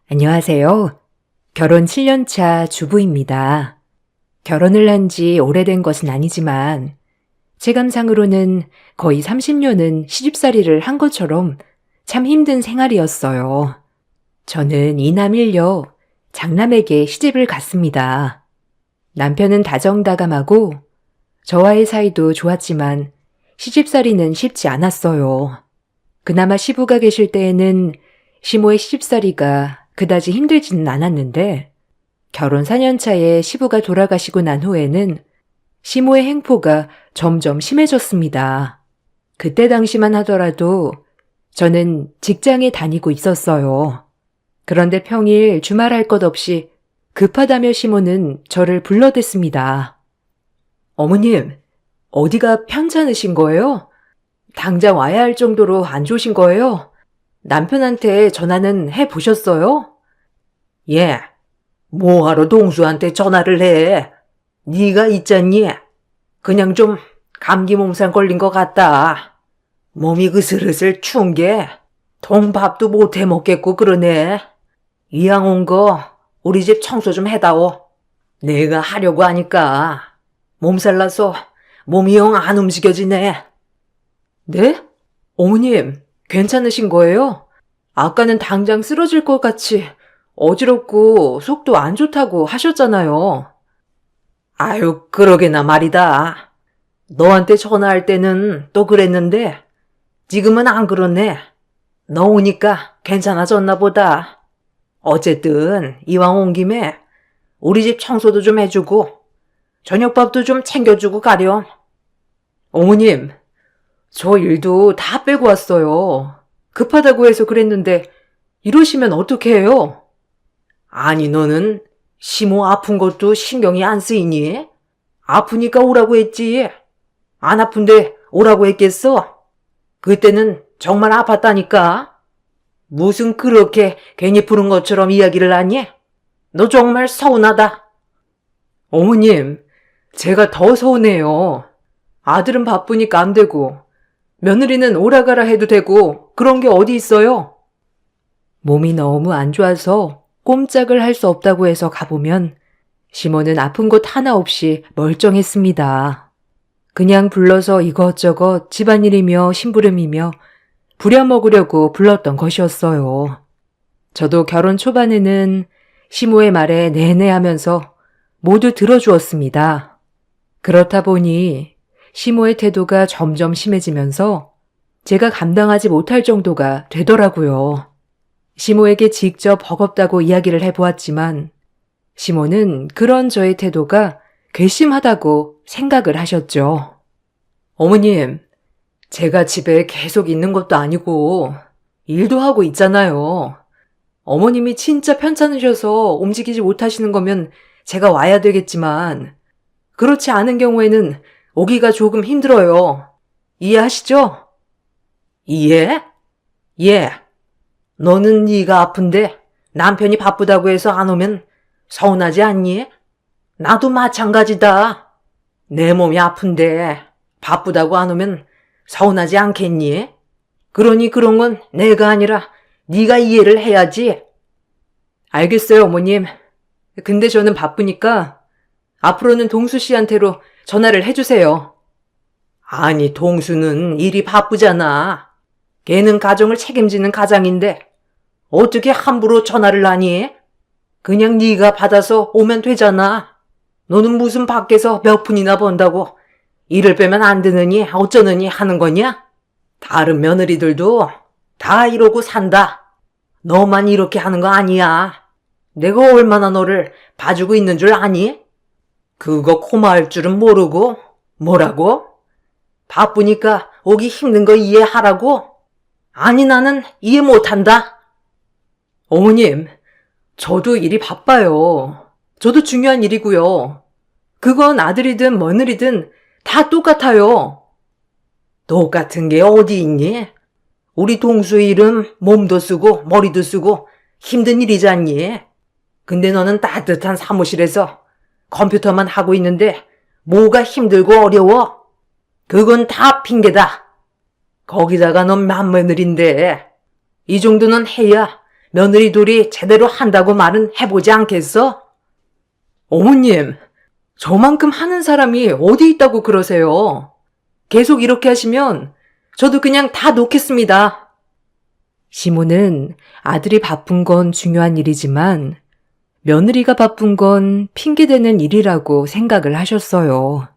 안녕하세요. 결혼 7년차 주부입니다. 결혼을 한 지 오래된 것은 아니지만 체감상으로는 거의 30년은 시집살이를 한 것처럼 참 힘든 생활이었어요. 저는 이남 1녀, 장남에게 시집을 갔습니다. 남편은 다정다감하고 저와의 사이도 좋았지만 시집살이는 쉽지 않았어요. 그나마 시부가 계실 때에는 시모의 시집살이가 그다지 힘들지는 않았는데 결혼 4년 차에 시부가 돌아가시고 난 후에는 시모의 행포가 점점 심해졌습니다. 그때 당시만 하더라도 저는 직장에 다니고 있었어요. 그런데 평일 주말할 것 없이 급하다며 시모는 저를 불러댔습니다. 어머님, 어디가 편찮으신 거예요? 당장 와야 할 정도로 안 좋으신 거예요? 남편한테 전화는 해보셨어요? 예, 뭐하러 동수한테 전화를 해? 네가 있잖니? 그냥 좀 감기 몸살 걸린 것 같다. 몸이 으슬으슬 추운 게 통밥도 못 해 먹겠고 그러네. 이왕 온 거 우리 집 청소 좀 해다오. 내가 하려고 하니까 몸살 나서 몸이 영 안 움직여지네. 네? 어머님, 괜찮으신 거예요? 아까는 당장 쓰러질 것 같이 어지럽고 속도 안 좋다고 하셨잖아요. 아유, 그러게나 말이다. 너한테 전화할 때는 또 그랬는데 지금은 안 그렇네. 너 오니까 괜찮아졌나 보다. 어쨌든 이왕 온 김에 우리 집 청소도 좀 해주고 저녁밥도 좀 챙겨주고 가렴. 어머님, 저 일도 다 빼고 왔어요. 급하다고 해서 그랬는데 이러시면 어떻게 해요? 아니, 너는 시모 아픈 것도 신경이 안 쓰이니? 아프니까 오라고 했지. 안 아픈데 오라고 했겠어? 그때는 정말 아팠다니까. 무슨 그렇게 괜히 부른 것처럼 이야기를 하니? 너 정말 서운하다. 어머님, 제가 더 서운해요. 아들은 바쁘니까 안 되고 며느리는 오라가라 해도 되고 그런 게 어디 있어요? 몸이 너무 안 좋아서 꼼짝을 할 수 없다고 해서 가보면 시모는 아픈 곳 하나 없이 멀쩡했습니다. 그냥 불러서 이것저것 집안일이며 심부름이며 부려먹으려고 불렀던 것이었어요. 저도 결혼 초반에는 시모의 말에 내내 하면서 모두 들어주었습니다. 그렇다 보니 시모의 태도가 점점 심해지면서 제가 감당하지 못할 정도가 되더라고요. 시모에게 직접 버겁다고 이야기를 해보았지만 시모는 그런 저의 태도가 괘씸하다고 생각을 하셨죠. 어머님, 제가 집에 계속 있는 것도 아니고 일도 하고 있잖아요. 어머님이 진짜 편찮으셔서 움직이지 못하시는 거면 제가 와야 되겠지만 그렇지 않은 경우에는 오기가 조금 힘들어요. 이해하시죠? 이해? 예. 너는 네가 아픈데 남편이 바쁘다고 해서 안 오면 서운하지 않니? 나도 마찬가지다. 내 몸이 아픈데 바쁘다고 안 오면 서운하지 않겠니? 그러니 그런 건 내가 아니라 네가 이해를 해야지. 알겠어요, 어머님. 근데 저는 바쁘니까 앞으로는 동수 씨한테로 전화를 해주세요. 아니, 동수는 일이 바쁘잖아. 걔는 가정을 책임지는 가장인데 어떻게 함부로 전화를 하니? 그냥 네가 받아서 오면 되잖아. 너는 무슨 밖에서 몇 푼이나 번다고 일을 빼면 안 되느니 어쩌느니 하는 거냐? 다른 며느리들도 다 이러고 산다. 너만 이렇게 하는 거 아니야. 내가 얼마나 너를 봐주고 있는 줄 아니? 그거 고마울 줄은 모르고 뭐라고? 바쁘니까 오기 힘든 거 이해하라고? 아니, 나는 이해 못한다. 어머님, 저도 일이 바빠요. 저도 중요한 일이고요. 그건 아들이든 며느리든 다 똑같아요. 똑같은 게 어디 있니? 우리 동수 일은 몸도 쓰고 머리도 쓰고 힘든 일이잖니. 근데 너는 따뜻한 사무실에서 컴퓨터만 하고 있는데 뭐가 힘들고 어려워? 그건 다 핑계다. 거기다가 넌 맏며느리인데 이 정도는 해야 며느리 둘이 제대로 한다고 말은 해보지 않겠어? 어머님, 저만큼 하는 사람이 어디 있다고 그러세요? 계속 이렇게 하시면 저도 그냥 다 놓겠습니다. 시모는 아들이 바쁜 건 중요한 일이지만 며느리가 바쁜 건 핑계대는 일이라고 생각을 하셨어요.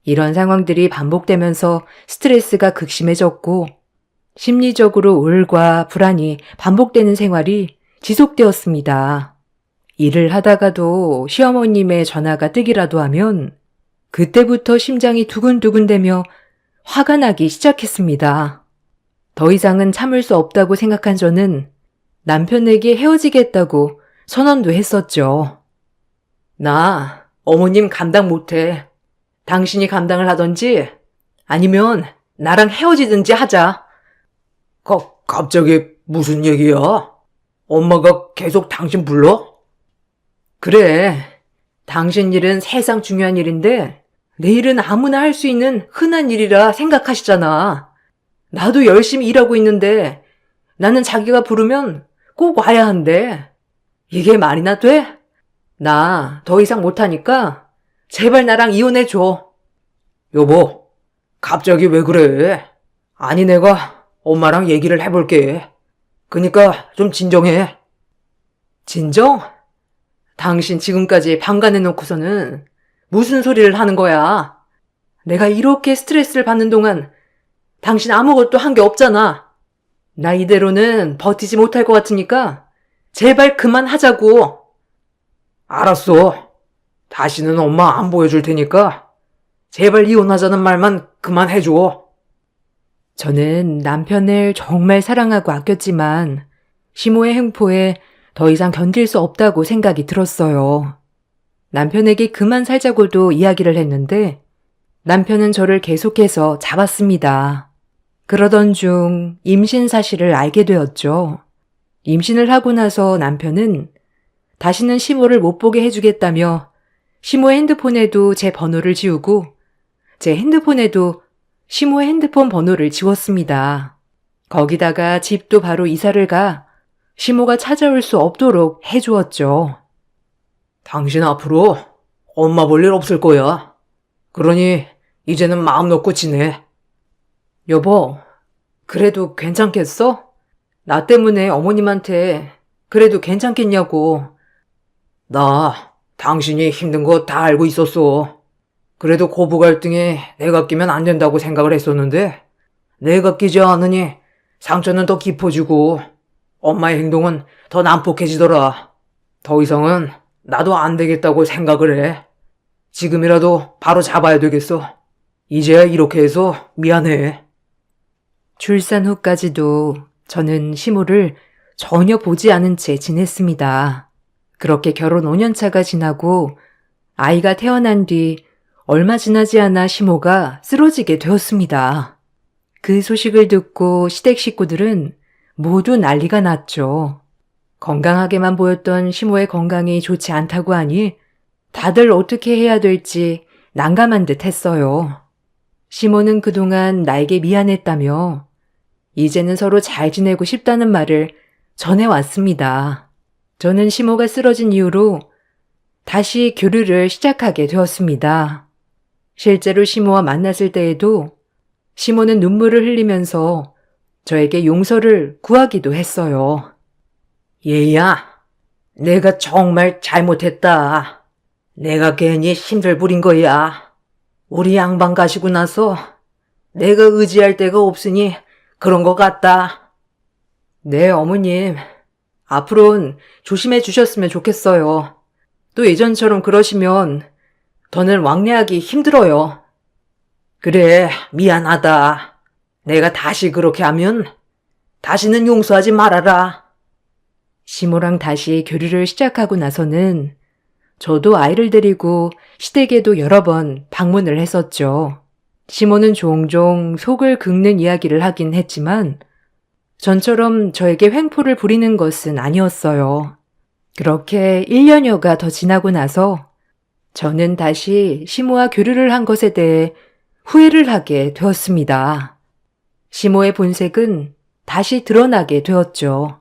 이런 상황들이 반복되면서 스트레스가 극심해졌고 심리적으로 우울과 불안이 반복되는 생활이 지속되었습니다. 일을 하다가도 시어머님의 전화가 뜨기라도 하면 그때부터 심장이 두근두근대며 화가 나기 시작했습니다. 더 이상은 참을 수 없다고 생각한 저는 남편에게 헤어지겠다고 선언도 했었죠. 나 어머님 감당 못해. 당신이 감당을 하던지 아니면 나랑 헤어지든지 하자. 갑자기 무슨 얘기야? 엄마가 계속 당신 불러? 그래. 당신 일은 세상 중요한 일인데 내 일은 아무나 할 수 있는 흔한 일이라 생각하시잖아. 나도 열심히 일하고 있는데 나는 자기가 부르면 꼭 와야 한대. 이게 말이나 돼? 나 더 이상 못하니까 제발 나랑 이혼해줘. 여보, 갑자기 왜 그래? 아니, 내가 엄마랑 얘기를 해볼게. 그니까 좀 진정해. 진정? 당신 지금까지 방관해놓고서는 무슨 소리를 하는 거야? 내가 이렇게 스트레스를 받는 동안 당신 아무것도 한 게 없잖아. 나 이대로는 버티지 못할 것 같으니까 제발 그만하자고. 알았어. 다시는 엄마 안 보여줄 테니까 제발 이혼하자는 말만 그만해줘. 저는 남편을 정말 사랑하고 아꼈지만 시모의 횡포에 더 이상 견딜 수 없다고 생각이 들었어요. 남편에게 그만 살자고도 이야기를 했는데 남편은 저를 계속해서 잡았습니다. 그러던 중 임신 사실을 알게 되었죠. 임신을 하고 나서 남편은 다시는 시모를 못 보게 해주겠다며 시모의 핸드폰에도 제 번호를 지우고 제 핸드폰에도 시모의 핸드폰 번호를 지웠습니다. 거기다가 집도 바로 이사를 가 시모가 찾아올 수 없도록 해주었죠. 당신 앞으로 엄마 볼 일 없을 거야. 그러니 이제는 마음 놓고 지내. 여보, 그래도 괜찮겠어? 나 때문에 어머님한테 그래도 괜찮겠냐고. 나 당신이 힘든 거 다 알고 있었어. 그래도 고부 갈등에 내가 끼면 안 된다고 생각을 했었는데 내가 끼지 않으니 상처는 더 깊어지고 엄마의 행동은 더 난폭해지더라. 더 이상은 나도 안 되겠다고 생각을 해. 지금이라도 바로 잡아야 되겠어. 이제야 이렇게 해서 미안해. 출산 후까지도 저는 시모를 전혀 보지 않은 채 지냈습니다. 그렇게 결혼 5년 차가 지나고 아이가 태어난 뒤 얼마 지나지 않아 시모가 쓰러지게 되었습니다. 그 소식을 듣고 시댁 식구들은 모두 난리가 났죠. 건강하게만 보였던 시모의 건강이 좋지 않다고 하니 다들 어떻게 해야 될지 난감한 듯 했어요. 시모는 그동안 나에게 미안했다며 이제는 서로 잘 지내고 싶다는 말을 전해왔습니다. 저는 시모가 쓰러진 이후로 다시 교류를 시작하게 되었습니다. 실제로 시모와 만났을 때에도 시모는 눈물을 흘리면서 저에게 용서를 구하기도 했어요. 얘야, 내가 정말 잘못했다. 내가 괜히 힘들 부린 거야. 우리 양반 가시고 나서 내가 의지할 데가 없으니 그런 것 같다. 네, 어머님. 앞으로는 조심해 주셨으면 좋겠어요. 또 예전처럼 그러시면 더는 왕래하기 힘들어요. 그래, 미안하다. 내가 다시 그렇게 하면 다시는 용서하지 말아라. 시모랑 다시 교류를 시작하고 나서는 저도 아이를 데리고 시댁에도 여러 번 방문을 했었죠. 시모는 종종 속을 긁는 이야기를 하긴 했지만 전처럼 저에게 횡포를 부리는 것은 아니었어요. 그렇게 1년여가 더 지나고 나서 저는 다시 시모와 교류를 한 것에 대해 후회를 하게 되었습니다. 시모의 본색은 다시 드러나게 되었죠.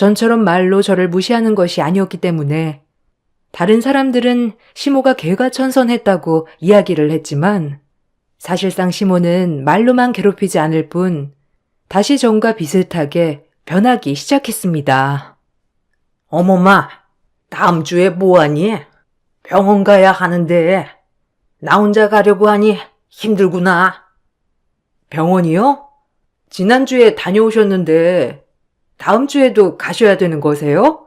전처럼 말로 저를 무시하는 것이 아니었기 때문에 다른 사람들은 시모가 개과천선했다고 이야기를 했지만 사실상 시모는 말로만 괴롭히지 않을 뿐 다시 전과 비슷하게 변하기 시작했습니다. 어머마, 다음 주에 뭐하니? 병원 가야 하는데 나 혼자 가려고 하니 힘들구나. 병원이요? 지난주에 다녀오셨는데 다음 주에도 가셔야 되는 거세요?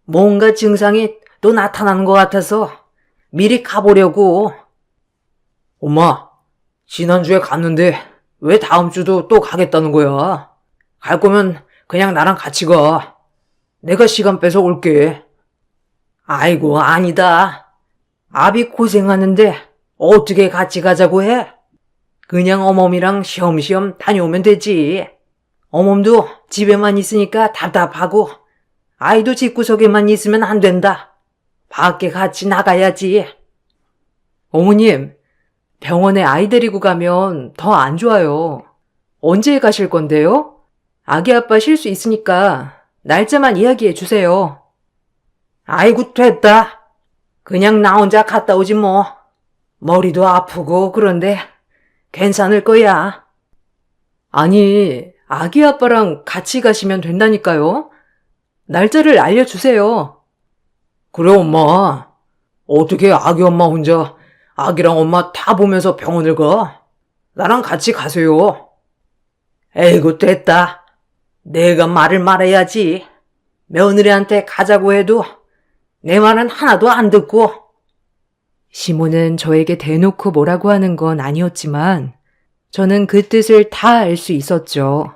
뭔가 증상이 또 나타나는 것 같아서 미리 가보려고. 엄마, 지난주에 갔는데 왜 다음 주도 또 가겠다는 거야? 갈 거면 그냥 나랑 같이 가. 내가 시간 빼서 올게. 아이고, 아니다. 아비 고생하는데 어떻게 같이 가자고 해? 그냥 어멈이랑 쉬엄쉬엄 다녀오면 되지. 어멈도 집에만 있으니까 답답하고 아이도 집구석에만 있으면 안 된다. 밖에 같이 나가야지. 어머님, 병원에 아이 데리고 가면 더 안 좋아요. 언제 가실 건데요? 아기 아빠 쉴 수 있으니까 날짜만 이야기해 주세요. 아이고, 됐다. 그냥 나 혼자 갔다 오지 뭐. 머리도 아프고 그런데 괜찮을 거야. 아니, 아기 아빠랑 같이 가시면 된다니까요. 날짜를 알려주세요. 그래, 엄마. 어떻게 아기 엄마 혼자 아기랑 엄마 다 보면서 병원을 가? 나랑 같이 가세요. 에이구, 됐다. 내가 말을 말해야지. 며느리한테 가자고 해도 내 말은 하나도 안 듣고. 시모는 저에게 대놓고 뭐라고 하는 건 아니었지만 저는 그 뜻을 다 알 수 있었죠.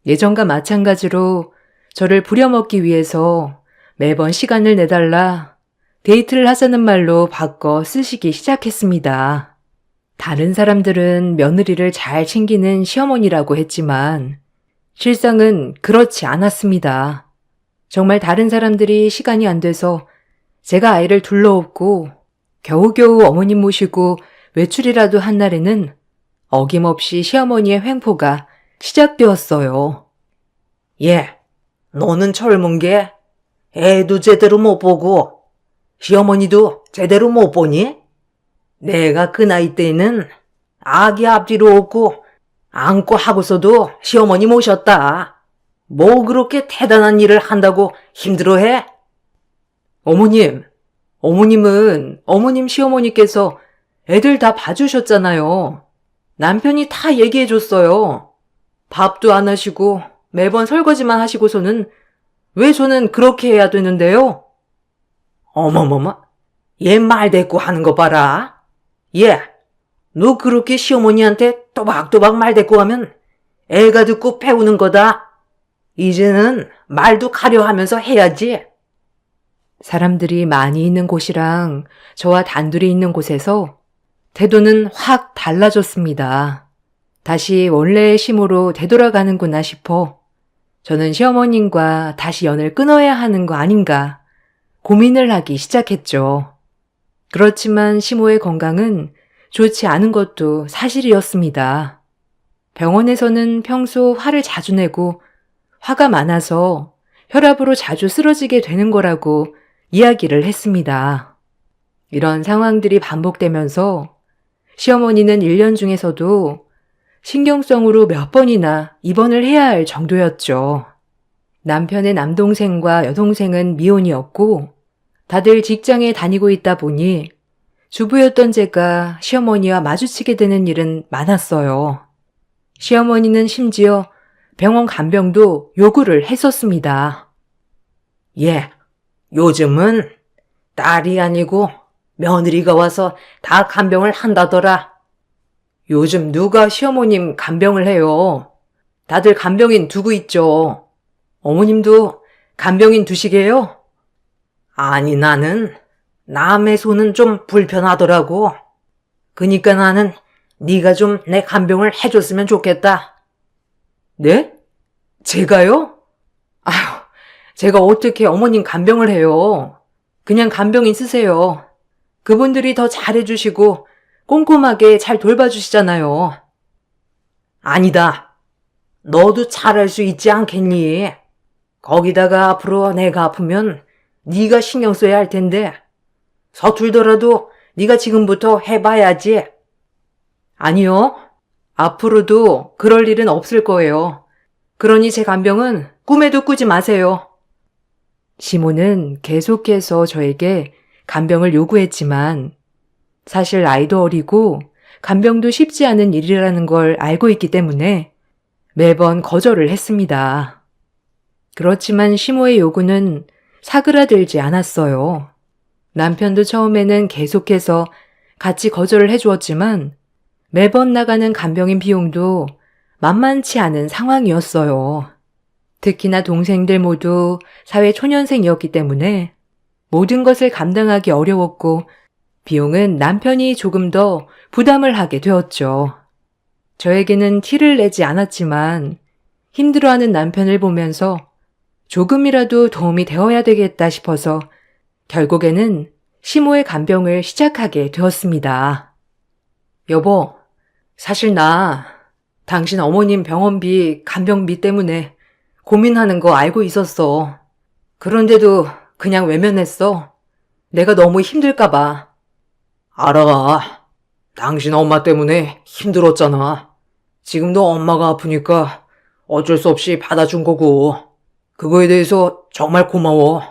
예전과 마찬가지로 저를 부려먹기 위해서 매번 시간을 내달라 데이트를 하자는 말로 바꿔 쓰시기 시작했습니다. 다른 사람들은 며느리를 잘 챙기는 시어머니라고 했지만 실상은 그렇지 않았습니다. 정말 다른 사람들이 시간이 안 돼서 제가 아이를 둘러업고 겨우겨우 어머님 모시고 외출이라도 한 날에는 어김없이 시어머니의 횡포가 시작되었어요. 예, 너는 젊은 게 애도 제대로 못 보고 시어머니도 제대로 못 보니? 내가 그 나이 때는 아기 앞뒤로 없고 안고 하고서도 시어머니 모셨다. 뭐 그렇게 대단한 일을 한다고 힘들어해? 어머님은 어머님 시어머니께서 애들 다 봐주셨잖아요. 남편이 다 얘기해줬어요. 밥도 안 하시고 매번 설거지만 하시고서는 왜 저는 그렇게 해야 되는데요? 어머머머, 얘 말 대꾸 하는 거 봐라. 얘, 너 그렇게 시어머니한테 또박또박 말 대꾸 하면 애가 듣고 배우는 거다. 이제는 말도 가려 하면서 해야지. 사람들이 많이 있는 곳이랑 저와 단둘이 있는 곳에서 태도는 확 달라졌습니다. 다시 원래의 심으로 되돌아가는구나 싶어 저는 시어머님과 다시 연을 끊어야 하는 거 아닌가 고민을 하기 시작했죠. 그렇지만 시모의 건강은 좋지 않은 것도 사실이었습니다. 병원에서는 평소 화를 자주 내고 화가 많아서 혈압으로 자주 쓰러지게 되는 거라고 이야기를 했습니다. 이런 상황들이 반복되면서 시어머니는 1년 중에서도 신경성으로 몇 번이나 입원을 해야 할 정도였죠. 남편의 남동생과 여동생은 미혼이었고 다들 직장에 다니고 있다 보니 주부였던 제가 시어머니와 마주치게 되는 일은 많았어요. 시어머니는 심지어 병원 간병도 요구를 했었습니다. 예, 요즘은 딸이 아니고 며느리가 와서 다 간병을 한다더라. 요즘 누가 시어머님 간병을 해요? 다들 간병인 두고 있죠. 어머님도 간병인 두시게요? 아니, 나는 남의 손은 좀 불편하더라고. 그니까 나는 네가 좀 내 간병을 해줬으면 좋겠다. 네? 제가요? 아휴, 제가 어떻게 어머님 간병을 해요? 그냥 간병인 쓰세요. 그분들이 더 잘해주시고 꼼꼼하게 잘 돌봐주시잖아요. 아니다. 너도 잘할 수 있지 않겠니? 거기다가 앞으로 내가 아프면 네가 신경 써야 할 텐데 서툴더라도 네가 지금부터 해봐야지. 아니요. 앞으로도 그럴 일은 없을 거예요. 그러니 제 간병은 꿈에도 꾸지 마세요. 시모는 계속해서 저에게 간병을 요구했지만 사실 나이도 어리고 간병도 쉽지 않은 일이라는 걸 알고 있기 때문에 매번 거절을 했습니다. 그렇지만 시모의 요구는 사그라들지 않았어요. 남편도 처음에는 계속해서 같이 거절을 해주었지만 매번 나가는 간병인 비용도 만만치 않은 상황이었어요. 특히나 동생들 모두 사회 초년생이었기 때문에 모든 것을 감당하기 어려웠고 비용은 남편이 조금 더 부담을 하게 되었죠. 저에게는 티를 내지 않았지만 힘들어하는 남편을 보면서 조금이라도 도움이 되어야 되겠다 싶어서 결국에는 시모의 간병을 시작하게 되었습니다. 여보, 사실 나 당신 어머님 병원비, 간병비 때문에 고민하는 거 알고 있었어. 그런데도 그냥 외면했어. 내가 너무 힘들까봐. 알아. 당신 엄마 때문에 힘들었잖아. 지금도 엄마가 아프니까 어쩔 수 없이 받아준 거고. 그거에 대해서 정말 고마워.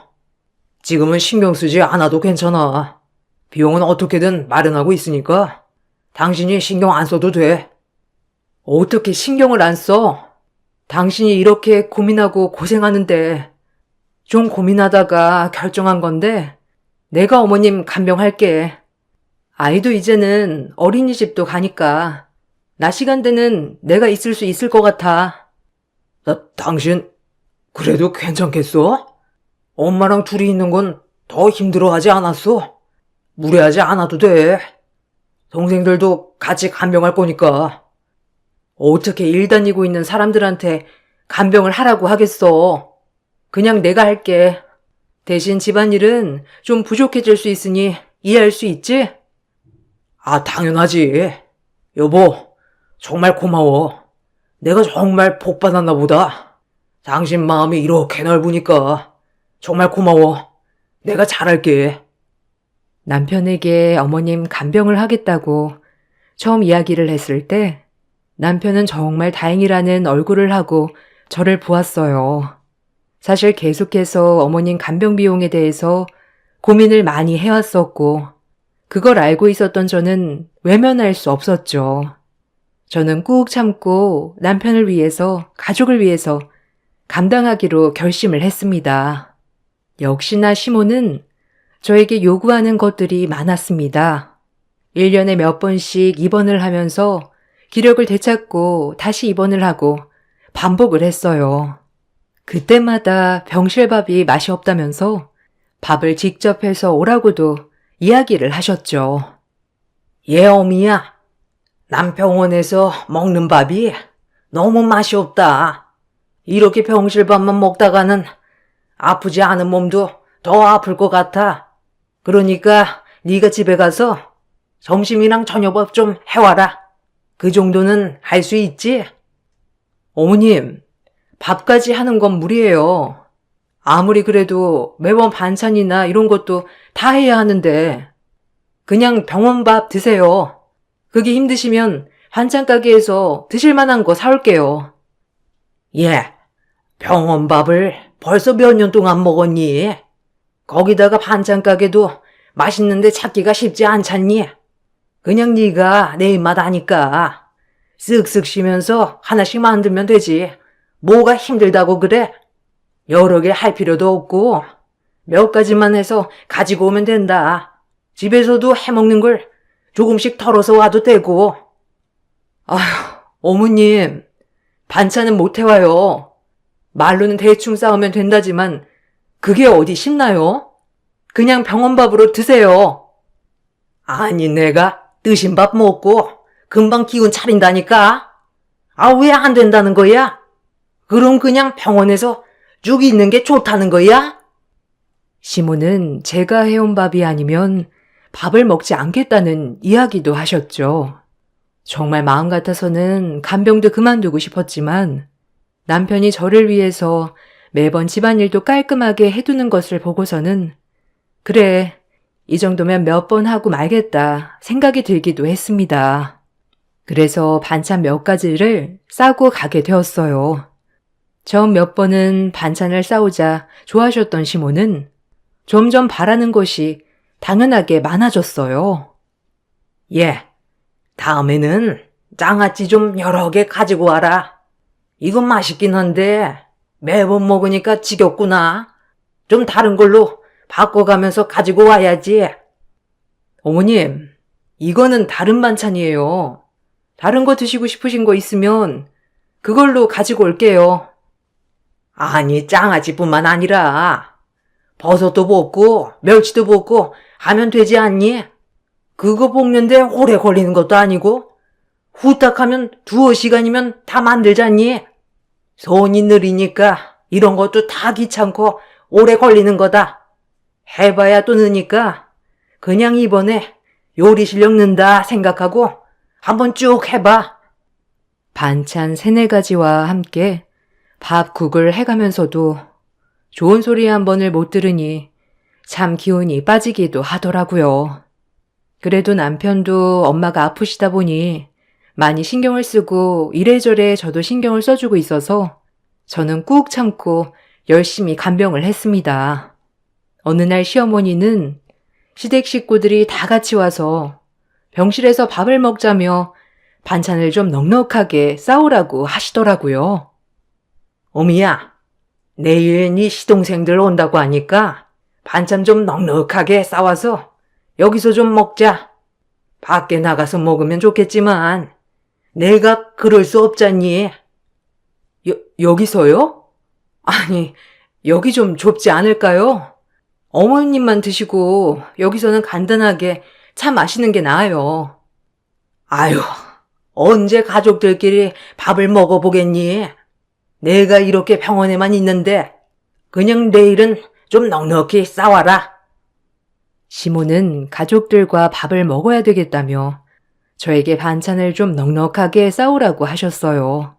지금은 신경 쓰지 않아도 괜찮아. 비용은 어떻게든 마련하고 있으니까 당신이 신경 안 써도 돼. 어떻게 신경을 안 써? 당신이 이렇게 고민하고 고생하는데 좀 고민하다가 결정한 건데 내가 어머님 간병할게. 아이도 이제는 어린이집도 가니까 낮 시간대는 내가 있을 수 있을 것 같아. 당신 그래도 괜찮겠어? 엄마랑 둘이 있는 건 더 힘들어하지 않았어? 무리하지 않아도 돼. 동생들도 같이 간병할 거니까. 어떻게 일 다니고 있는 사람들한테 간병을 하라고 하겠어. 그냥 내가 할게. 대신 집안일은 좀 부족해질 수 있으니 이해할 수 있지? 당연하지. 여보, 정말 고마워. 내가 정말 복 받았나 보다. 당신 마음이 이렇게 넓으니까 정말 고마워. 내가 잘할게. 남편에게 어머님 간병을 하겠다고 처음 이야기를 했을 때 남편은 정말 다행이라는 얼굴을 하고 저를 보았어요. 사실 계속해서 어머님 간병 비용에 대해서 고민을 많이 해왔었고 그걸 알고 있었던 저는 외면할 수 없었죠. 저는 꾹 참고 남편을 위해서, 가족을 위해서 감당하기로 결심을 했습니다. 역시나 시모는 저에게 요구하는 것들이 많았습니다. 1년에 몇 번씩 입원을 하면서 기력을 되찾고 다시 입원을 하고 반복을 했어요. 그때마다 병실밥이 맛이 없다면서 밥을 직접 해서 오라고도 이야기를 하셨죠. 어미야. 남 병원에서 먹는 밥이 너무 맛이 없다. 이렇게 병실밥만 먹다가는 아프지 않은 몸도 더 아플 것 같아. 그러니까 네가 집에 가서 점심이랑 저녁밥 좀 해와라. 그 정도는 할 수 있지? 어머님, 밥까지 하는 건 무리예요. 아무리 그래도 매번 반찬이나 이런 것도 다 해야 하는데 그냥 병원밥 드세요. 그게 힘드시면 반찬 가게에서 드실 만한 거 사올게요. 병원밥을 벌써 몇 년 동안 먹었니? 거기다가 반찬 가게도 맛있는데 찾기가 쉽지 않잖니? 그냥 네가 내 입맛 아니까 쓱쓱 쉬면서 하나씩 만들면 되지. 뭐가 힘들다고 그래? 여러 개 할 필요도 없고 몇 가지만 해서 가지고 오면 된다. 집에서도 해먹는 걸 조금씩 덜어서 와도 되고. 어머님, 반찬은 못 해와요. 말로는 대충 싸우면 된다지만 그게 어디 쉽나요? 그냥 병원밥으로 드세요. 아니 내가 뜨신 밥 먹고 금방 기운 차린다니까. 왜 안 된다는 거야? 그럼 그냥 병원에서 쭉 있는 게 좋다는 거야? 시모는 제가 해온 밥이 아니면 밥을 먹지 않겠다는 이야기도 하셨죠. 정말 마음 같아서는 간병도 그만두고 싶었지만 남편이 저를 위해서 매번 집안일도 깔끔하게 해두는 것을 보고서는 그래, 이 정도면 몇 번 하고 말겠다 생각이 들기도 했습니다. 그래서 반찬 몇 가지를 싸고 가게 되었어요. 처음 몇 번은 반찬을 싸우자 좋아하셨던 시모는 점점 바라는 것이 당연하게 많아졌어요. 예, 다음에는 장아찌 좀 여러 개 가지고 와라. 이건 맛있긴 한데 매번 먹으니까 지겹구나. 좀 다른 걸로 바꿔가면서 가지고 와야지. 어머님, 이거는 다른 반찬이에요. 다른 거 드시고 싶으신 거 있으면 그걸로 가지고 올게요. 아니, 장아찌뿐만 아니라 버섯도 볶고 멸치도 볶고 하면 되지 않니? 그거 볶는데 오래 걸리는 것도 아니고 후딱 하면 2시간이면 다 만들잖니? 손이 느리니까 이런 것도 다 귀찮고 오래 걸리는 거다. 해봐야 또 느니까 그냥 이번에 요리 실력 는다 생각하고 한번 쭉 해봐. 반찬 3-4가지와 함께 밥, 국을 해가면서도 좋은 소리 한 번을 못 들으니 참 기운이 빠지기도 하더라고요. 그래도 남편도 엄마가 아프시다 보니 많이 신경을 쓰고 이래저래 저도 신경을 써주고 있어서 저는 꾹 참고 열심히 간병을 했습니다. 어느 날 시어머니는 시댁 식구들이 다 같이 와서 병실에서 밥을 먹자며 반찬을 좀 넉넉하게 싸우라고 하시더라고요. 어미야, 내일 네 시동생들 온다고 하니까 반찬 좀 넉넉하게 싸와서 여기서 좀 먹자. 밖에 나가서 먹으면 좋겠지만 내가 그럴 수 없잖니. 여기서요? 아니, 여기 좀 좁지 않을까요? 어머님만 드시고 여기서는 간단하게 차 마시는 게 나아요. 아유, 언제 가족들끼리 밥을 먹어보겠니? 내가 이렇게 병원에만 있는데 그냥 내일은 좀 넉넉히 싸와라. 시모는 가족들과 밥을 먹어야 되겠다며 저에게 반찬을 좀 넉넉하게 싸우라고 하셨어요.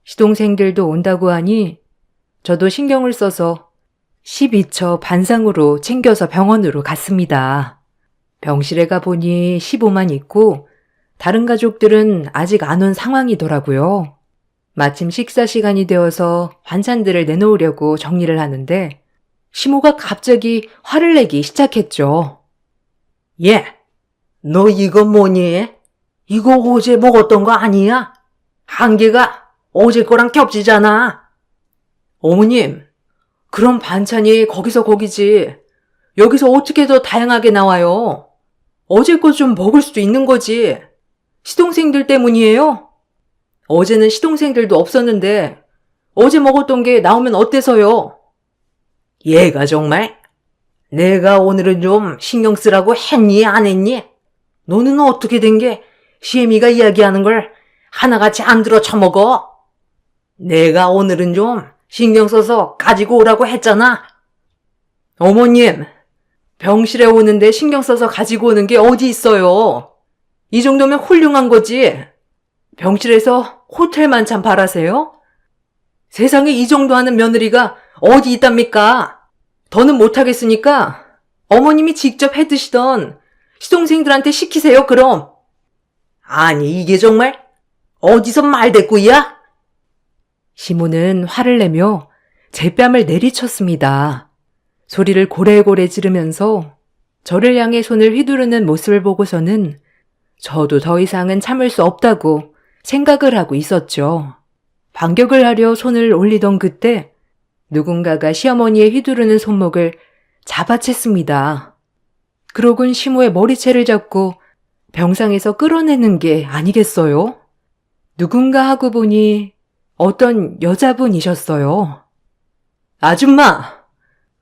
시동생들도 온다고 하니 저도 신경을 써서 12처 반상으로 챙겨서 병원으로 갔습니다. 병실에 가보니 시보만 있고 다른 가족들은 아직 안 온 상황이더라고요. 마침 식사 시간이 되어서 반찬들을 내놓으려고 정리를 하는데 시모가 갑자기 화를 내기 시작했죠. 예, 너 이거 뭐니? 이거 어제 먹었던 거 아니야? 한 개가 어제 거랑 겹치잖아. 어머님, 그럼 반찬이 거기서 거기지. 여기서 어떻게 더 다양하게 나와요? 어제 거 좀 먹을 수도 있는 거지. 시동생들 때문이에요? 어제는 시동생들도 없었는데 어제 먹었던 게 나오면 어때서요? 얘가 정말 내가 오늘은 좀 신경 쓰라고 했니 안 했니? 너는 어떻게 된 게 시애미가 이야기하는 걸 하나같이 안 들어 처먹어? 내가 오늘은 좀 신경 써서 가지고 오라고 했잖아. 어머님, 병실에 오는데 신경 써서 가지고 오는 게 어디 있어요? 이 정도면 훌륭한 거지. 병실에서 호텔 만찬 바라세요? 세상에 이 정도 하는 며느리가 어디 있답니까? 더는 못하겠으니까 어머님이 직접 해 드시던 시동생들한테 시키세요, 그럼. 아니 이게 정말 어디서 말대꾸야? 시모는 화를 내며 제 뺨을 내리쳤습니다. 소리를 고래고래 지르면서 저를 향해 손을 휘두르는 모습을 보고서는 저도 더 이상은 참을 수 없다고 생각을 하고 있었죠. 반격을 하려 손을 올리던 그때 누군가가 시어머니의 휘두르는 손목을 잡아챘습니다. 그러곤 시모의 머리채를 잡고 병상에서 끌어내는 게 아니겠어요? 누군가 하고 보니 어떤 여자분이셨어요. 아줌마,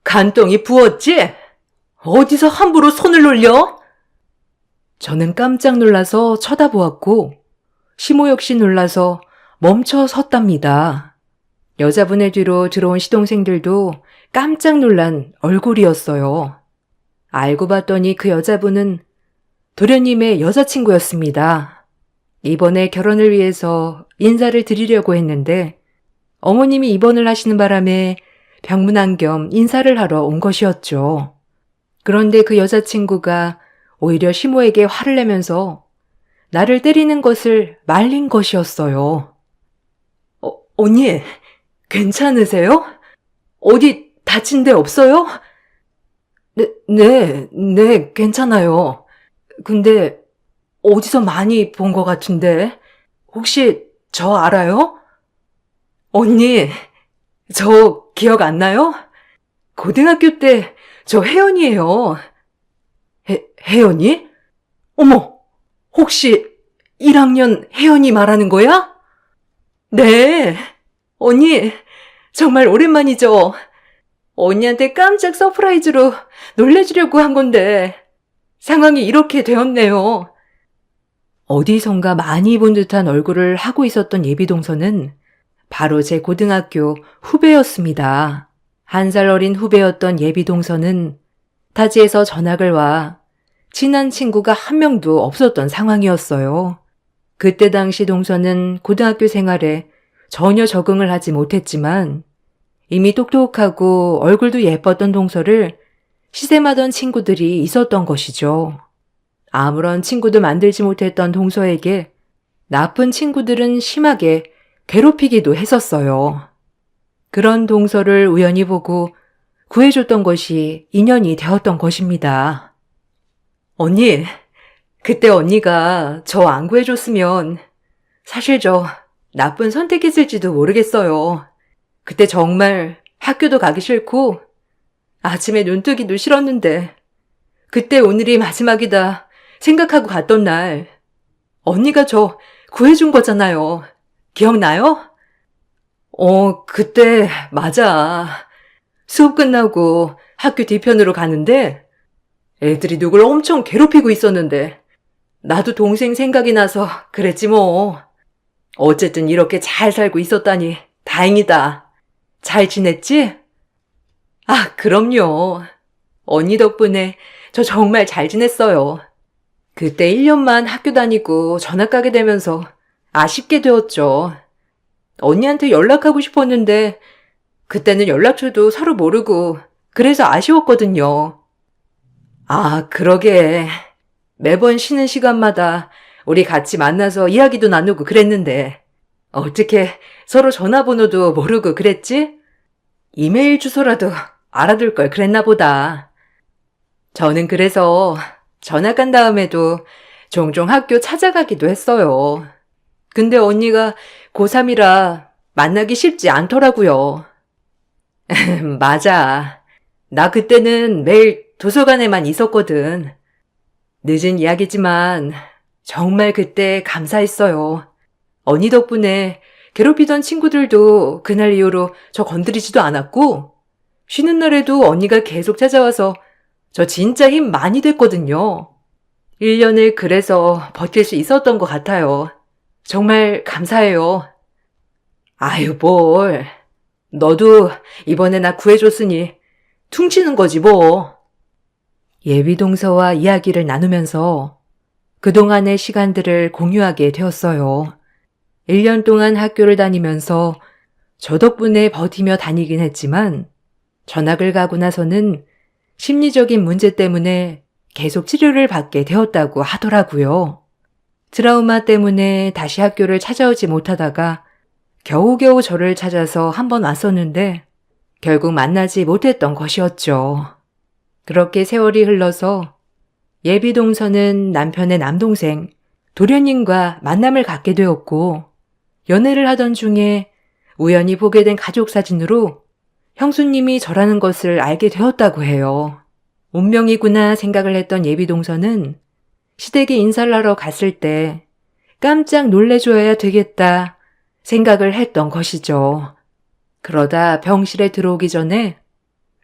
간똥이 부었지? 어디서 함부로 손을 놀려? 저는 깜짝 놀라서 쳐다보았고 시모 역시 놀라서 멈춰 섰답니다. 여자분의 뒤로 들어온 시동생들도 깜짝 놀란 얼굴이었어요. 알고 봤더니 그 여자분은 도련님의 여자친구였습니다. 이번에 결혼을 위해서 인사를 드리려고 했는데 어머님이 입원을 하시는 바람에 병문안 겸 인사를 하러 온 것이었죠. 그런데 그 여자친구가 오히려 시모에게 화를 내면서 나를 때리는 것을 말린 것이었어요. 언니, 괜찮으세요? 어디 다친 데 없어요? 네, 괜찮아요. 근데 어디서 많이 본 것 같은데 혹시 저 알아요? 언니, 저 기억 안 나요? 고등학교 때 저 혜연이에요. 혜연이? 어머, 혹시 1학년 혜연이 말하는 거야? 네. 언니, 정말 오랜만이죠? 언니한테 깜짝 서프라이즈로 놀래주려고 한 건데 상황이 이렇게 되었네요. 어디선가 많이 본 듯한 얼굴을 하고 있었던 예비동서는 바로 제 고등학교 후배였습니다. 1살 어린 후배였던 예비동서는 타지에서 전학을 와 친한 친구가 한 명도 없었던 상황이었어요. 그때 당시 동서는 고등학교 생활에 전혀 적응을 하지 못했지만 이미 똑똑하고 얼굴도 예뻤던 동서를 시샘하던 친구들이 있었던 것이죠. 아무런 친구도 만들지 못했던 동서에게 나쁜 친구들은 심하게 괴롭히기도 했었어요. 그런 동서를 우연히 보고 구해줬던 것이 인연이 되었던 것입니다. 언니, 그때 언니가 저 안 구해줬으면 사실 저 나쁜 선택했을지도 모르겠어요. 그때 정말 학교도 가기 싫고 아침에 눈 뜨기도 싫었는데 그때 오늘이 마지막이다 생각하고 갔던 날 언니가 저 구해준 거잖아요. 기억나요? 그때 맞아. 수업 끝나고 학교 뒤편으로 가는데 애들이 누굴 엄청 괴롭히고 있었는데 나도 동생 생각이 나서 그랬지 뭐. 어쨌든 이렇게 잘 살고 있었다니 다행이다. 잘 지냈지? 아, 그럼요. 언니 덕분에 저 정말 잘 지냈어요. 그때 1년만 학교 다니고 전학 가게 되면서 아쉽게 되었죠. 언니한테 연락하고 싶었는데 그때는 연락처도 서로 모르고 그래서 아쉬웠거든요. 아, 그러게. 매번 쉬는 시간마다 우리 같이 만나서 이야기도 나누고 그랬는데 어떻게 서로 전화번호도 모르고 그랬지? 이메일 주소라도 알아둘 걸 그랬나 보다. 저는 그래서 전학 간 다음에도 종종 학교 찾아가기도 했어요. 근데 언니가 고3이라 만나기 쉽지 않더라고요. 맞아. 나 그때는 매일 도서관에만 있었거든. 늦은 이야기지만 정말 그때 감사했어요. 언니 덕분에 괴롭히던 친구들도 그날 이후로 저 건드리지도 않았고 쉬는 날에도 언니가 계속 찾아와서 저 진짜 힘 많이 됐거든요. 1년을 그래서 버틸 수 있었던 것 같아요. 정말 감사해요. 아유, 뭘. 너도 이번에 나 구해줬으니 퉁치는 거지 뭐. 예비동서와 이야기를 나누면서 그동안의 시간들을 공유하게 되었어요. 1년 동안 학교를 다니면서 저 덕분에 버티며 다니긴 했지만 전학을 가고 나서는 심리적인 문제 때문에 계속 치료를 받게 되었다고 하더라고요. 트라우마 때문에 다시 학교를 찾아오지 못하다가 겨우겨우 저를 찾아서 한번 왔었는데 결국 만나지 못했던 것이었죠. 그렇게 세월이 흘러서 예비동서는 남편의 남동생 도련님과 만남을 갖게 되었고 연애를 하던 중에 우연히 보게 된 가족 사진으로 형수님이 저라는 것을 알게 되었다고 해요. 운명이구나 생각을 했던 예비동서는 시댁에 인사를 하러 갔을 때 깜짝 놀래줘야 되겠다 생각을 했던 것이죠. 그러다 병실에 들어오기 전에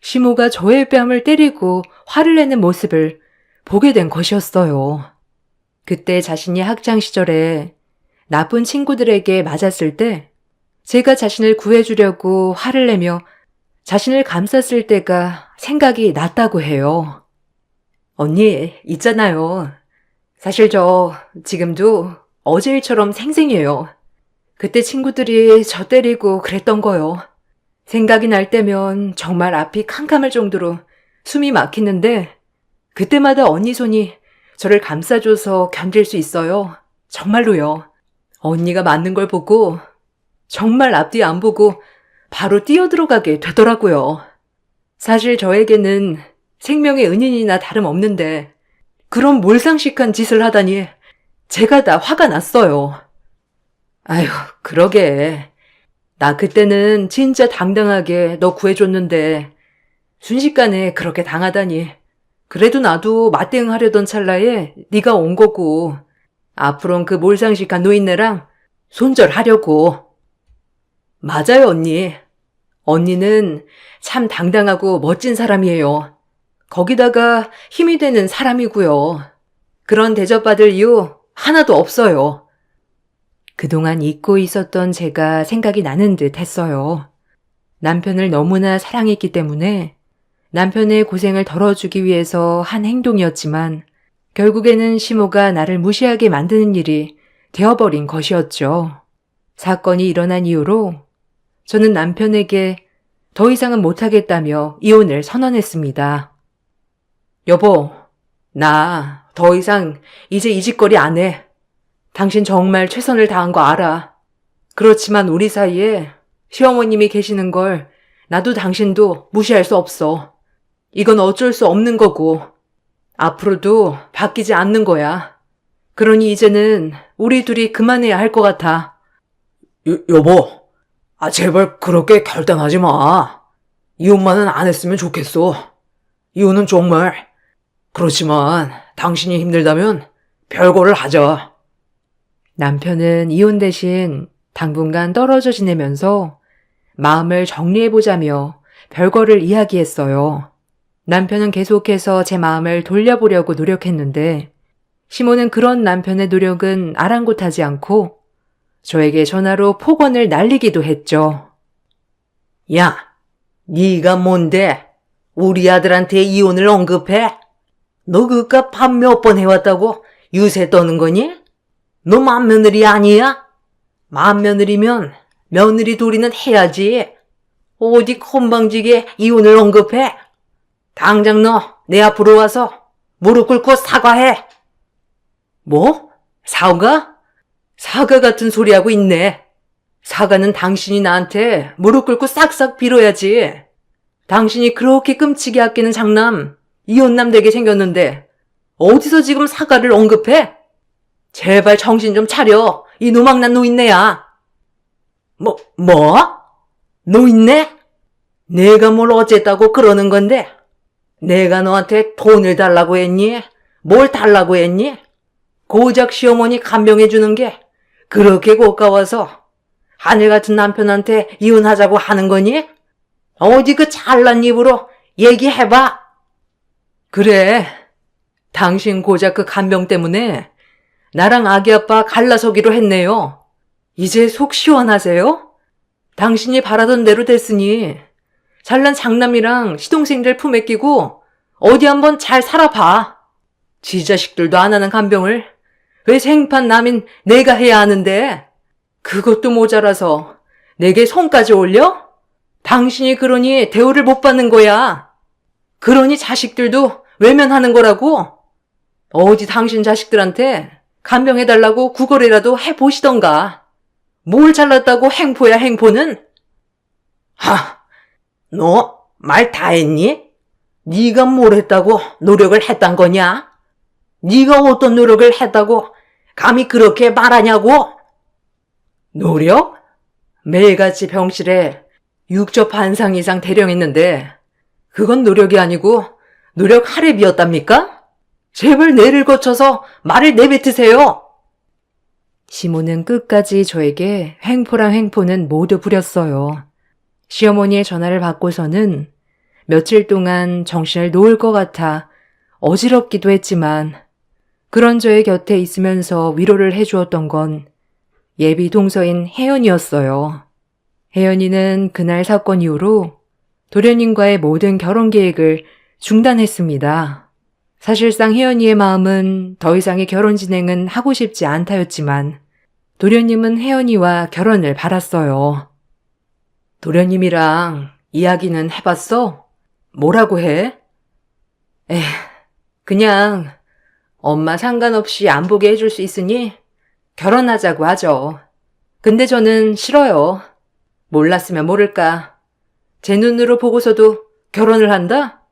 시모가 저의 뺨을 때리고 화를 내는 모습을 보게 된 것이었어요. 그때 자신이 학창시절에 나쁜 친구들에게 맞았을 때 제가 자신을 구해주려고 화를 내며 자신을 감쌌을 때가 생각이 났다고 해요. 언니, 있잖아요. 사실 저 지금도 어제 일처럼 생생해요. 그때 친구들이 저 때리고 그랬던 거요. 생각이 날 때면 정말 앞이 캄캄할 정도로 숨이 막히는데 그때마다 언니 손이 저를 감싸줘서 견딜 수 있어요. 정말로요. 언니가 맞는 걸 보고 정말 앞뒤 안 보고 바로 뛰어들어가게 되더라고요. 사실 저에게는 생명의 은인이나 다름없는데 그런 몰상식한 짓을 하다니 제가 다 화가 났어요. 아휴, 그러게. 나 그때는 진짜 당당하게 너 구해줬는데 순식간에 그렇게 당하다니. 그래도 나도 맞대응하려던 찰나에 네가 온 거고 앞으론 그 몰상식한 노인네랑 손절하려고. 맞아요, 언니. 언니는 참 당당하고 멋진 사람이에요. 거기다가 힘이 되는 사람이고요. 그런 대접받을 이유 하나도 없어요. 그동안 잊고 있었던 제가 생각이 나는 듯 했어요. 남편을 너무나 사랑했기 때문에 남편의 고생을 덜어주기 위해서 한 행동이었지만 결국에는 시모가 나를 무시하게 만드는 일이 되어버린 것이었죠. 사건이 일어난 이후로 저는 남편에게 더 이상은 못하겠다며 이혼을 선언했습니다. 여보, 나 더 이상 이제 이 짓거리 안 해. 당신 정말 최선을 다한 거 알아. 그렇지만 우리 사이에 시어머님이 계시는 걸 나도 당신도 무시할 수 없어. 이건 어쩔 수 없는 거고 앞으로도 바뀌지 않는 거야. 그러니 이제는 우리 둘이 그만해야 할 것 같아. 여보, 제발 그렇게 결단하지 마. 이혼만은 안 했으면 좋겠어. 이혼은 정말. 그렇지만 당신이 힘들다면 별거를 하자. 남편은 이혼 대신 당분간 떨어져 지내면서 마음을 정리해보자며 별거를 이야기했어요. 남편은 계속해서 제 마음을 돌려보려고 노력했는데 시모는 그런 남편의 노력은 아랑곳하지 않고 저에게 전화로 폭언을 날리기도 했죠. 야, 네가 뭔데 우리 아들한테 이혼을 언급해? 너 그깟 밥 몇 번 해왔다고 유세 떠는 거니? 너 맏며느리 아니야? 맏며느리면 며느리 둘이는 해야지. 어디 건방지게 이혼을 언급해? 당장 너 내 앞으로 와서 무릎 꿇고 사과해. 뭐? 사과? 사과 같은 소리 하고 있네. 사과는 당신이 나한테 무릎 꿇고 싹싹 빌어야지. 당신이 그렇게 끔찍이 아끼는 장남, 이혼남 되게 생겼는데 어디서 지금 사과를 언급해? 제발 정신 좀 차려. 이 노망난 노인네야. 뭐? 노인네? 내가 뭘 어쨌다고 그러는 건데? 내가 너한테 돈을 달라고 했니? 뭘 달라고 했니? 고작 시어머니 간병해주는 게 그렇게 고가워서 하늘 같은 남편한테 이혼하자고 하는 거니? 어디 그 잘난 입으로 얘기해봐. 그래, 당신 고작 그 간병 때문에 나랑 아기 아빠 갈라서기로 했네요. 이제 속 시원하세요? 당신이 바라던 대로 됐으니 잘난 장남이랑 시동생들 품에 끼고 어디 한번 잘 살아봐. 지 자식들도 안 하는 간병을 왜 생판 남인 내가 해야 하는데 그것도 모자라서 내게 손까지 올려? 당신이 그러니 대우를 못 받는 거야. 그러니 자식들도 외면하는 거라고. 어디 당신 자식들한테 간병해달라고 구걸이라도 해보시던가. 뭘 잘났다고 행포야 행포는? 너 말 다 했니? 네가 뭘 했다고 노력을 했단 거냐? 네가 어떤 노력을 했다고 감히 그렇게 말하냐고? 노력? 매일같이 병실에 6조 반상 이상 대령했는데 그건 노력이 아니고 노력 할애비였답니까? 제발 뇌를 거쳐서 말을 내뱉으세요. 시모는 끝까지 저에게 횡포랑 횡포는 모두 부렸어요. 시어머니의 전화를 받고서는 며칠 동안 정신을 놓을 것 같아 어지럽기도 했지만 그런 저의 곁에 있으면서 위로를 해주었던 건 예비 동서인 혜연이었어요. 혜연이는 그날 사건 이후로 도련님과의 모든 결혼 계획을 중단했습니다. 사실상 혜연이의 마음은 더 이상의 결혼 진행은 하고 싶지 않다였지만 도련님은 혜연이와 결혼을 바랐어요. 도련님이랑 이야기는 해봤어? 뭐라고 해? 그냥 엄마 상관없이 안 보게 해줄 수 있으니 결혼하자고 하죠. 근데 저는 싫어요. 몰랐으면 모를까. 제 눈으로 보고서도 결혼을 한다?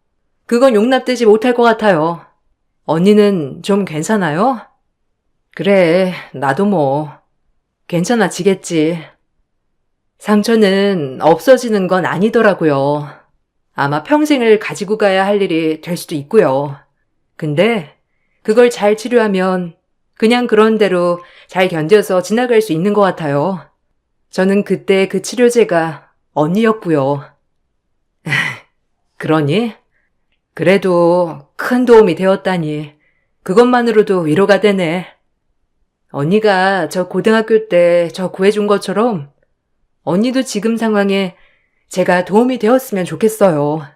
그건 용납되지 못할 것 같아요. 언니는 좀 괜찮아요? 그래, 나도 뭐 괜찮아지겠지. 상처는 없어지는 건 아니더라고요. 아마 평생을 가지고 가야 할 일이 될 수도 있고요. 근데 그걸 잘 치료하면 그냥 그런 대로 잘 견뎌서 지나갈 수 있는 것 같아요. 저는 그때 그 치료제가 언니였고요. 그러니? 그래도 큰 도움이 되었다니 그것만으로도 위로가 되네. 언니가 저 고등학교 때 저 구해준 것처럼 언니도 지금 상황에 제가 도움이 되었으면 좋겠어요.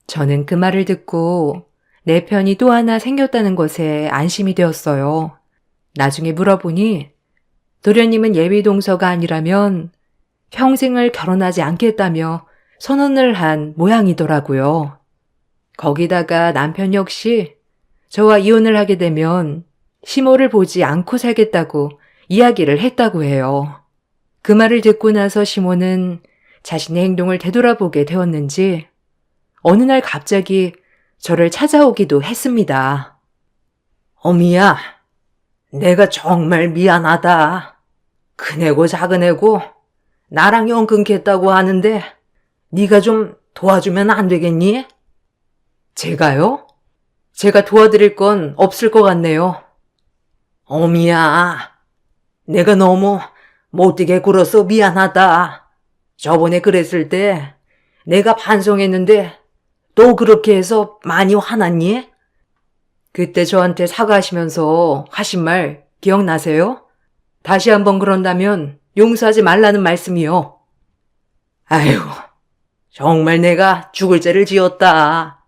저는 그 말을 듣고 내 편이 또 하나 생겼다는 것에 안심이 되었어요. 나중에 물어보니 도련님은 예비 동서가 아니라면 평생을 결혼하지 않겠다며 선언을 한 모양이더라고요. 거기다가 남편 역시 저와 이혼을 하게 되면 시모를 보지 않고 살겠다고 이야기를 했다고 해요. 그 말을 듣고 나서 시모는 자신의 행동을 되돌아보게 되었는지 어느 날 갑자기 저를 찾아오기도 했습니다. 어미야, 내가 정말 미안하다. 큰애고 작은애고 나랑 연 끊겠다고 하는데 네가 좀 도와주면 안 되겠니? 제가요? 제가 도와드릴 건 없을 것 같네요. 어미야, 내가 너무 못되게 굴어서 미안하다. 저번에 그랬을 때 내가 반성했는데 또 그렇게 해서 많이 화났니? 그때 저한테 사과하시면서 하신 말 기억나세요? 다시 한번 그런다면 용서하지 말라는 말씀이요. 아휴, 정말 내가 죽을 죄를 지었다.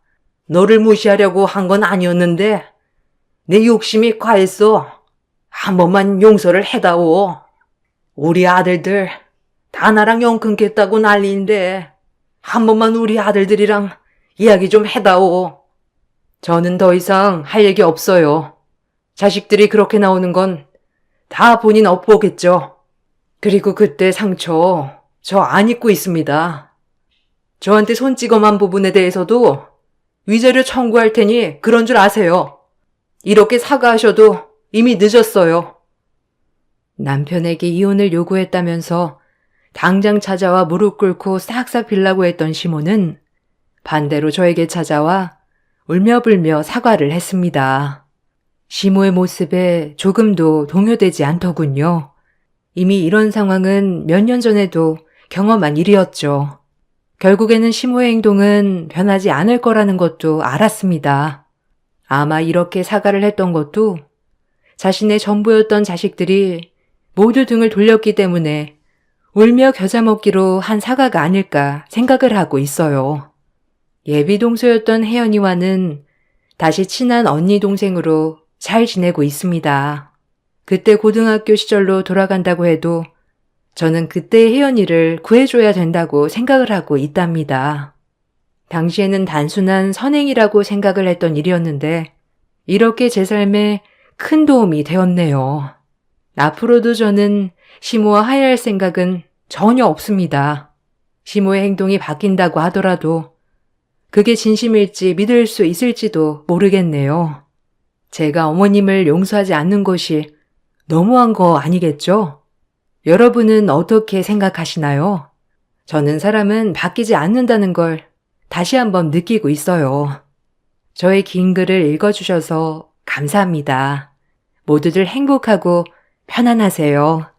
너를 무시하려고 한 건 아니었는데 내 욕심이 과했어. 한 번만 용서를 해다오. 우리 아들들 다 나랑 연 끊겠다고 난리인데 한 번만 우리 아들들이랑 이야기 좀 해다오. 저는 더 이상 할 얘기 없어요. 자식들이 그렇게 나오는 건 다 본인 업보겠죠. 그리고 그때 상처 저 안 잊고 있습니다. 저한테 손찌검한 부분에 대해서도 위자료 청구할 테니 그런 줄 아세요. 이렇게 사과하셔도 이미 늦었어요. 남편에게 이혼을 요구했다면서 당장 찾아와 무릎 꿇고 싹싹 빌라고 했던 시모는 반대로 저에게 찾아와 울며불며 사과를 했습니다. 시모의 모습에 조금도 동요되지 않더군요. 이미 이런 상황은 몇 년 전에도 경험한 일이었죠. 결국에는 시모의 행동은 변하지 않을 거라는 것도 알았습니다. 아마 이렇게 사과를 했던 것도 자신의 전부였던 자식들이 모두 등을 돌렸기 때문에 울며 겨자 먹기로 한 사과가 아닐까 생각을 하고 있어요. 예비 동서였던 혜연이와는 다시 친한 언니 동생으로 잘 지내고 있습니다. 그때 고등학교 시절로 돌아간다고 해도 저는 그때의 혜연이를 구해줘야 된다고 생각을 하고 있답니다. 당시에는 단순한 선행이라고 생각을 했던 일이었는데 이렇게 제 삶에 큰 도움이 되었네요. 앞으로도 저는 시모와 하야할 생각은 전혀 없습니다. 시모의 행동이 바뀐다고 하더라도 그게 진심일지 믿을 수 있을지도 모르겠네요. 제가 어머님을 용서하지 않는 것이 너무한 거 아니겠죠? 여러분은 어떻게 생각하시나요? 저는 사람은 바뀌지 않는다는 걸 다시 한번 느끼고 있어요. 저의 긴 글을 읽어주셔서 감사합니다. 모두들 행복하고 편안하세요.